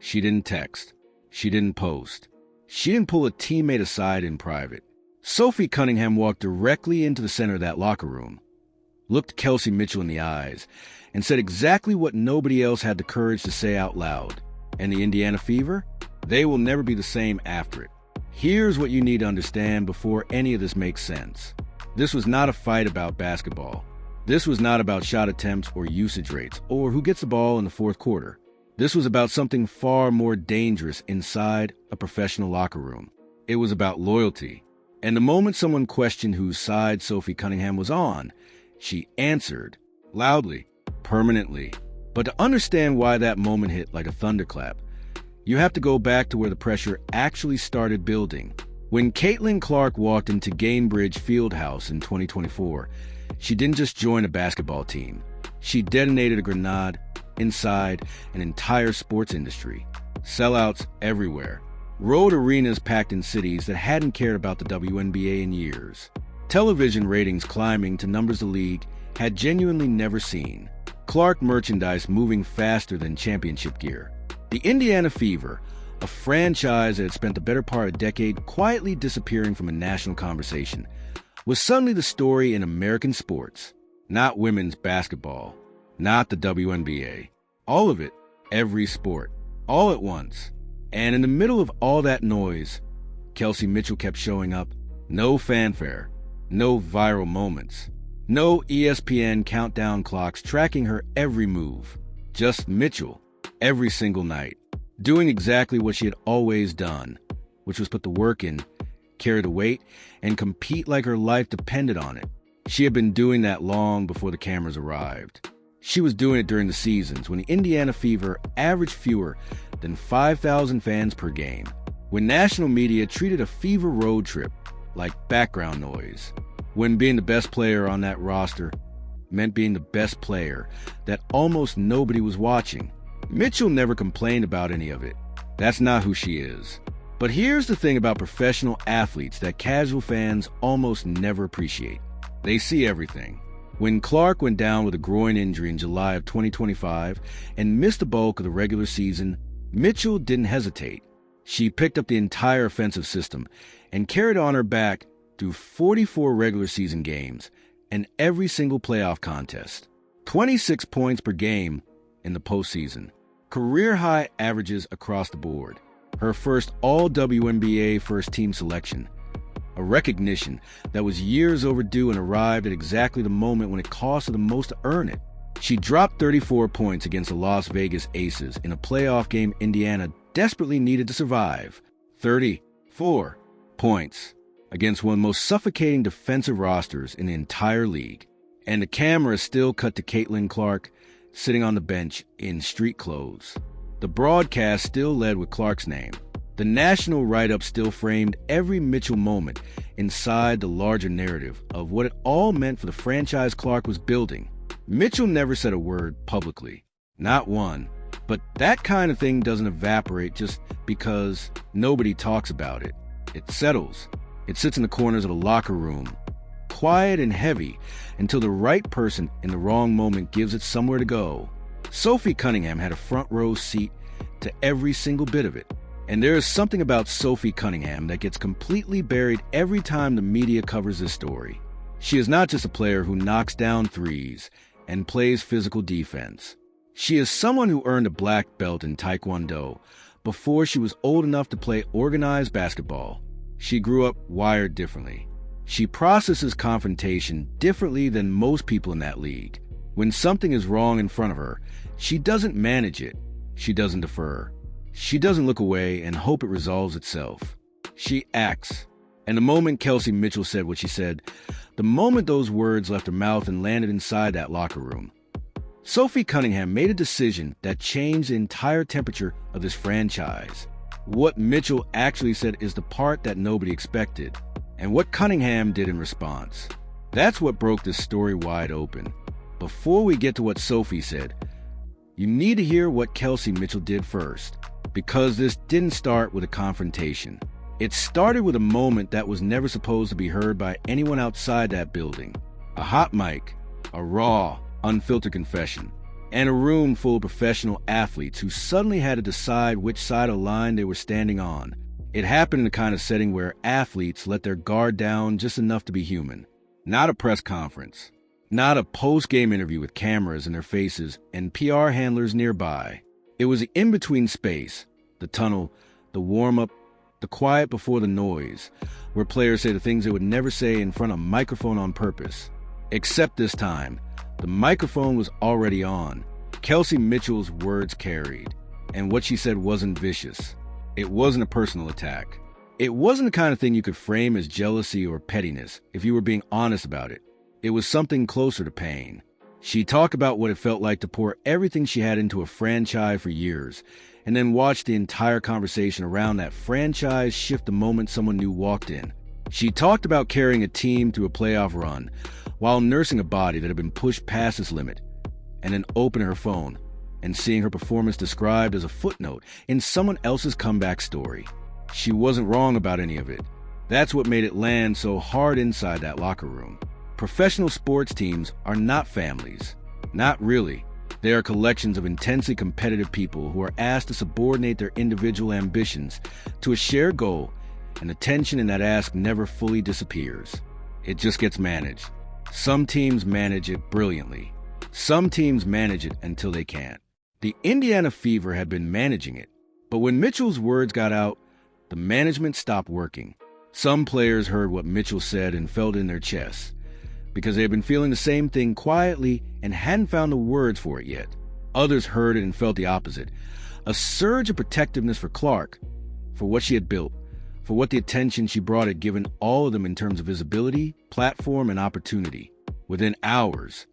She didn't text. She didn't post. She didn't pull a teammate aside in private. Sophie Cunningham walked directly into the center of that locker room, looked Kelsey Mitchell in the eyes, and said exactly what nobody else had the courage to say out loud. And the Indiana Fever? They will never be the same after it. Here's what you need to understand before any of this makes sense. This was not a fight about basketball. This was not about shot attempts or usage rates or who gets the ball in the fourth quarter. This was about something far more dangerous inside a professional locker room. It was about loyalty. And the moment someone questioned whose side Sophie Cunningham was on, she answered loudly, permanently. But to understand why that moment hit like a thunderclap, you have to go back to where the pressure actually started building. When Caitlin Clark walked into Gainbridge Fieldhouse in 2024, she didn't just join a basketball team. She detonated a grenade inside an entire sports industry. Sellouts everywhere. Road arenas packed in cities that hadn't cared about the WNBA in years. Television ratings climbing to numbers the league had genuinely never seen. Clark merchandise moving faster than championship gear. The Indiana Fever, a franchise that had spent the better part of a decade quietly disappearing from a national conversation, was suddenly the story in American sports. Not women's basketball, not the WNBA. All of it, every sport, all at once. And in the middle of all that noise, Kelsey Mitchell kept showing up. No fanfare, no viral moments, no ESPN countdown clocks tracking her every move. Just Mitchell, every single night, doing exactly what she had always done, which was put the work in, carry the weight, and compete like her life depended on it. She had been doing that long before the cameras arrived. She was doing it during the seasons when the Indiana Fever averaged fewer than 5,000 fans per game, when national media treated a Fever road trip like background noise, when being the best player on that roster meant being the best player that almost nobody was watching. Mitchell never complained about any of it. That's not who she is. But here's the thing about professional athletes that casual fans almost never appreciate. They see everything. When Clark went down with a groin injury in July of 2025 and missed the bulk of the regular season, Mitchell didn't hesitate. She picked up the entire offensive system and carried on her back through 44 regular season games and every single playoff contest. 26 points per game in the postseason. Career-high averages across the board. Her first all-WNBA first-team selection. A recognition that was years overdue and arrived at exactly the moment when it cost her the most to earn it. She dropped 34 points against the Las Vegas Aces in a playoff game Indiana desperately needed to survive. 34 points against one of the most suffocating defensive rosters in the entire league. And the camera still cut to Caitlin Clark sitting on the bench in street clothes. The broadcast still led with Clark's name. The national write-up still framed every Mitchell moment inside the larger narrative of what it all meant for the franchise Clark was building. Mitchell never said a word publicly. Not one. But that kind of thing doesn't evaporate just because nobody talks about it. It settles. It sits in the corners of the locker room, quiet and heavy, until the right person in the wrong moment gives it somewhere to go. Sophie Cunningham had a front row seat to every single bit of it. And there is something about Sophie Cunningham that gets completely buried every time the media covers this story. She is not just a player who knocks down threes and plays physical defense. She is someone who earned a black belt in Taekwondo before she was old enough to play organized basketball. She grew up wired differently. She processes confrontation differently than most people in that league. When something is wrong in front of her, she doesn't manage it. She doesn't defer. She doesn't look away and hope it resolves itself. She acts. And the moment Kelsey Mitchell said what she said, the moment those words left her mouth and landed inside that locker room, Sophie Cunningham made a decision that changed the entire temperature of this franchise. What Mitchell actually said is the part that nobody expected, and what Cunningham did in response. That's what broke this story wide open. Before we get to what Sophie said, you need to hear what Kelsey Mitchell did first. Because this didn't start with a confrontation. It started with a moment that was never supposed to be heard by anyone outside that building. A hot mic, a raw, unfiltered confession. and a room full of professional athletes who suddenly had to decide which side of the line they were standing on. It happened in the kind of setting where athletes let their guard down just enough to be human. Not a press conference, not a post-game interview with cameras in their faces and PR handlers nearby. It was the in-between space, the tunnel, the warm-up, the quiet before the noise, where players say the things they would never say in front of a microphone on purpose. Except this time, the microphone was already on. Kelsey Mitchell's words carried, and what she said wasn't vicious. It wasn't a personal attack. It wasn't the kind of thing you could frame as jealousy or pettiness if you were being honest about it. It was something closer to pain. She talked about what it felt like to pour everything she had into a franchise for years, and then watch the entire conversation around that franchise shift the moment someone new walked in. She talked about carrying a team through a playoff run while nursing a body that had been pushed past its limit, and then opening her phone and seeing her performance described as a footnote in someone else's comeback story. She wasn't wrong about any of it. That's what made it land so hard inside that locker room. Professional sports teams are not families. Not really. They are collections of intensely competitive people who are asked to subordinate their individual ambitions to a shared goal, and the tension in that ask never fully disappears. It just gets managed. Some teams manage it brilliantly. Some teams manage it until they can't. The Indiana Fever had been managing it, but when Mitchell's words got out, the management stopped working. Some players heard what Mitchell said and felt in their chests, because they had been feeling the same thing quietly and hadn't found the words for it yet. Others heard it and felt the opposite, a surge of protectiveness for Clark, for what she had built, for what the attention she brought had given all of them in terms of visibility, platform, and opportunity. Within hours,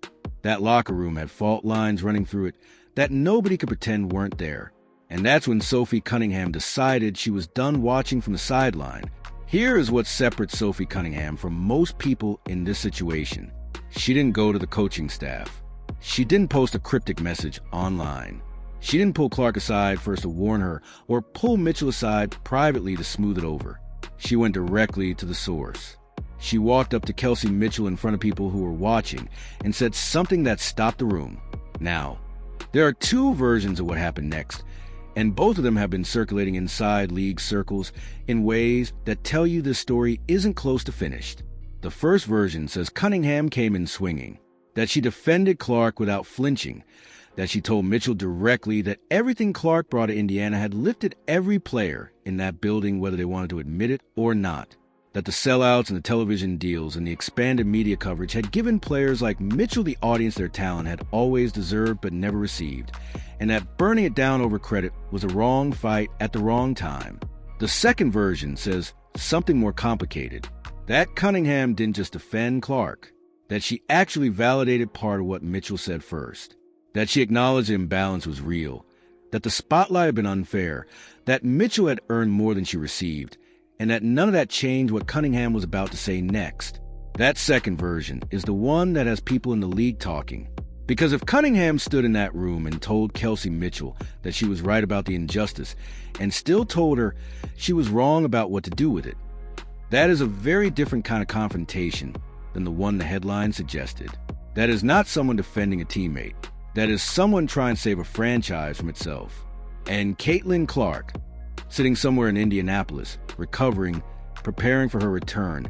that locker room had fault lines running through it that nobody could pretend weren't there. And that's when Sophie Cunningham decided she was done watching from the sideline. Here is what separates Sophie Cunningham from most people in this situation. She didn't go to the coaching staff. She didn't post a cryptic message online. She didn't pull Clark aside first to warn her or pull Mitchell aside privately to smooth it over. She went directly to the source. She walked up to Kelsey Mitchell in front of people who were watching and said something that stopped the room. Now, there are two versions of what happened next, and both of them have been circulating inside league circles in ways that tell you this story isn't close to finished. The first version says Cunningham came in swinging, that she defended Clark without flinching, that she told Mitchell directly that everything Clark brought to Indiana had lifted every player in that building whether they wanted to admit it or not, that the sellouts and the television deals and the expanded media coverage had given players like Mitchell the audience their talent had always deserved but never received, and that burning it down over credit was a wrong fight at the wrong time. The second version says something more complicated, that Cunningham didn't just defend Clark, that she actually validated part of what Mitchell said first, that she acknowledged the imbalance was real, that the spotlight had been unfair, that Mitchell had earned more than she received, and that none of that changed what Cunningham was about to say next. That second version is the one that has people in the league talking. Because if Cunningham stood in that room and told Kelsey Mitchell that she was right about the injustice and still told her she was wrong about what to do with it, that is a very different kind of confrontation than the one the headline suggested. That is not someone defending a teammate. That is someone trying to save a franchise from itself. And Caitlin Clark, sitting somewhere in Indianapolis, recovering, preparing for her return,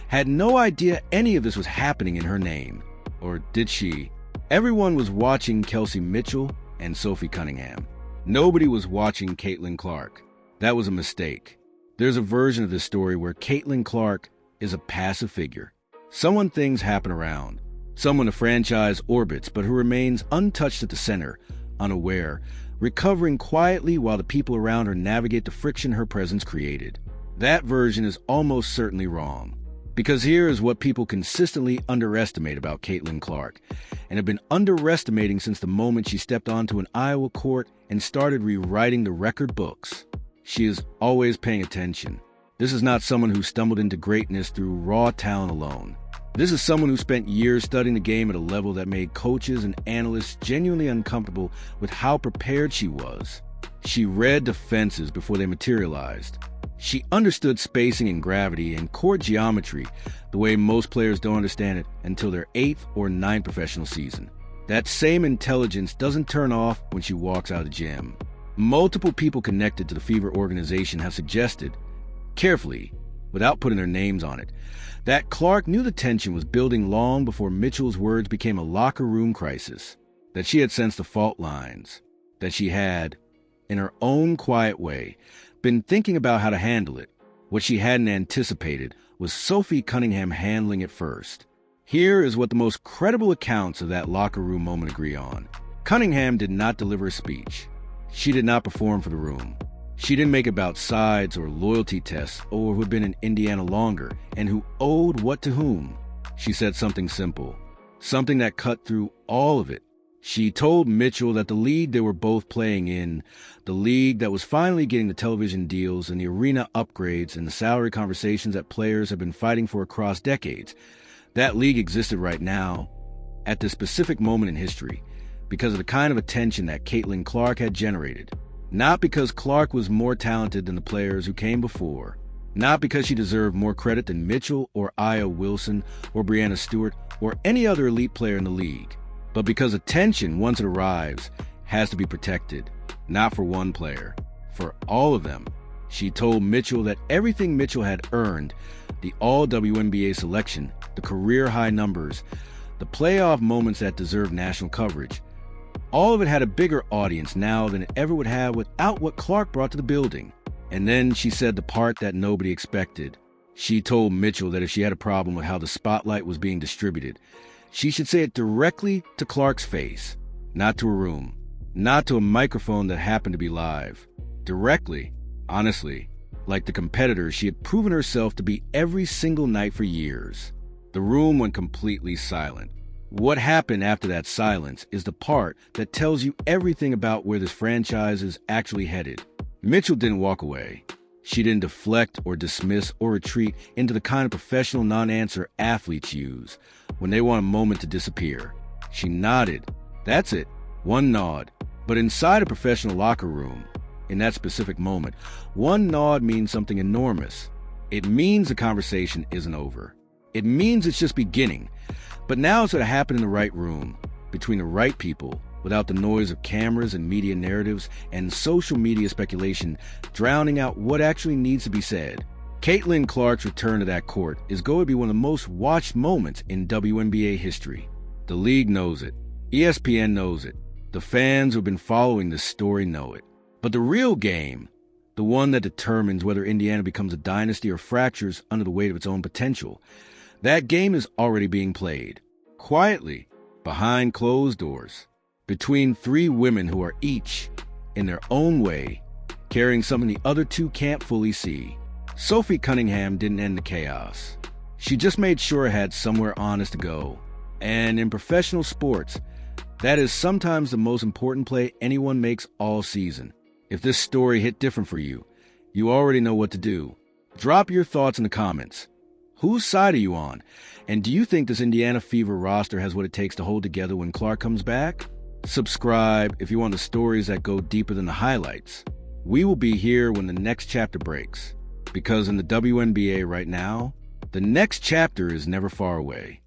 had no idea any of this was happening in her name. Or did she? Everyone was watching Kelsey Mitchell and Sophie Cunningham. Nobody was watching Caitlin Clark. That was a mistake. There's a version of this story where Caitlin Clark is a passive figure. Someone things happen around. Someone the franchise orbits, but who remains untouched at the center, unaware, recovering quietly while the people around her navigate the friction her presence created. That version is almost certainly wrong. Because here is what people consistently underestimate about Caitlin Clark, and have been underestimating since the moment she stepped onto an Iowa court and started rewriting the record books. She is always paying attention. This is not someone who stumbled into greatness through raw talent alone. This is someone who spent years studying the game at a level that made coaches and analysts genuinely uncomfortable with how prepared she was. She read defenses before they materialized. She understood spacing and gravity and court geometry the way most players don't understand it until their 8th or 9th professional season. That same intelligence doesn't turn off when she walks out of the gym. Multiple people connected to the Fever organization have suggested, carefully, without putting their names on it, that Clark knew the tension was building long before Mitchell's words became a locker room crisis, that she had sensed the fault lines, that she had, in her own quiet way, been thinking about how to handle it. What she hadn't anticipated was Sophie Cunningham handling it first. Here is what the most credible accounts of that locker room moment agree on. Cunningham did not deliver a speech. She did not perform for the room. She didn't make about sides or loyalty tests or who had been in Indiana longer and who owed what to whom. She said something simple, something that cut through all of it. She told Mitchell that the league they were both playing in, the league that was finally getting the television deals and the arena upgrades and the salary conversations that players have been fighting for across decades, that league existed right now, at this specific moment in history, because of the kind of attention that Caitlin Clark had generated. Not because Clark was more talented than the players who came before. Not because she deserved more credit than Mitchell or Aya Wilson or Breanna Stewart or any other elite player in the league. But because attention, once it arrives, has to be protected. Not for one player, for all of them. She told Mitchell that everything Mitchell had earned, the all-WNBA selection, the career-high numbers, the playoff moments that deserved national coverage, all of it had a bigger audience now than it ever would have without what Clark brought to the building. And then she said the part that nobody expected. She told Mitchell that if she had a problem with how the spotlight was being distributed, she should say it directly to Clark's face, not to a room, not to a microphone that happened to be live. Directly, honestly, like the competitor she had proven herself to be every single night for years. The room went completely silent. What happened after that silence is the part that tells you everything about where this franchise is actually headed. Mitchell didn't walk away. She didn't deflect or dismiss or retreat into the kind of professional non-answer athletes use when they want a moment to disappear. She nodded. That's it. One nod. But inside a professional locker room, in that specific moment, one nod means something enormous. It means the conversation isn't over. It means it's just beginning. But now it's going to happen in the right room, between the right people, without the noise of cameras and media narratives and social media speculation drowning out what actually needs to be said. Caitlin Clark's return to that court is going to be one of the most watched moments in WNBA history. The league knows it. ESPN knows it. The fans who've been following this story know it. But the real game, the one that determines whether Indiana becomes a dynasty or fractures under the weight of its own potential, that game is already being played, quietly, behind closed doors, between three women who are each, in their own way, carrying something the other two can't fully see. Sophie Cunningham didn't end the chaos. She just made sure it had somewhere honest to go. And in professional sports, that is sometimes the most important play anyone makes all season. If this story hit different for you, you already know what to do. Drop your thoughts in the comments. Whose side are you on? And do you think this Indiana Fever roster has what it takes to hold together when Clark comes back? Subscribe if you want the stories that go deeper than the highlights. We will be here when the next chapter breaks. Because in the WNBA right now, the next chapter is never far away.